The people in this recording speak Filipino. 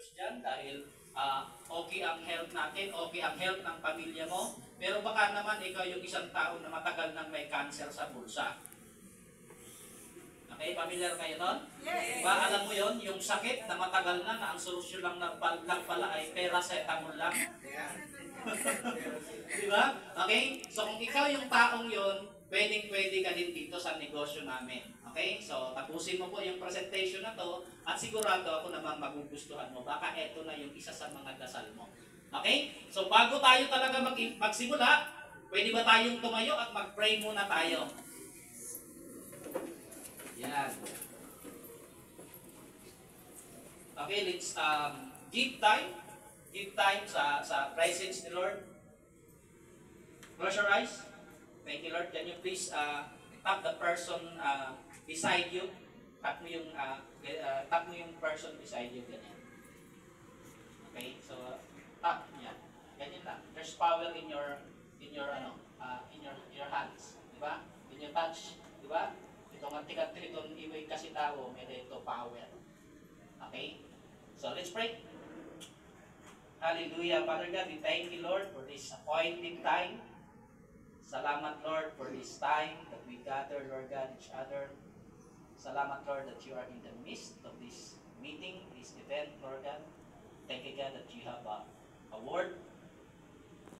church dyan dahil okay ang health natin, okay ang health ng pamilya mo. Pero baka naman ikaw yung isang tao na matagal nang may cancer sa bulsa. Okay, familiar kayo nun? Yes. Diba, alam mo yon yung sakit na matagal na ang solusyon lang lang pala ay paracetamol lang. Diba? Okay? So kung ikaw yung taong yon, pwedeng-pwede ka din dito sa negosyo namin. Okay? So tapusin mo po yung presentation na to at sigurado ako naman magugustuhan mo. Baka eto na yung isa sa mga dasal mo. Okay? So bago tayo talaga magsimula, pwede ba tayong tumayo at mag-pray muna tayo? Yan. Okay, let's give time. Give time sa presence ni Lord. Close your eyes. Thank you, Lord. Can you please tap the person beside you? Tap mo yung person beside you. Ganyan. Okay, so tap niya. Ganyan lang. There's power in your hands, di ba? In your touch, di ba? Itong antikat itong iway kasi tao, may ito power. Okay? So let's pray. Hallelujah. Father God, we thank you, Lord, for this appointed time. Salamat, Lord, for this time that we gather, Lord God, each other. Salamat, Lord, that you are in the midst of this meeting, this event, Lord God. Thank you, God, that you have a word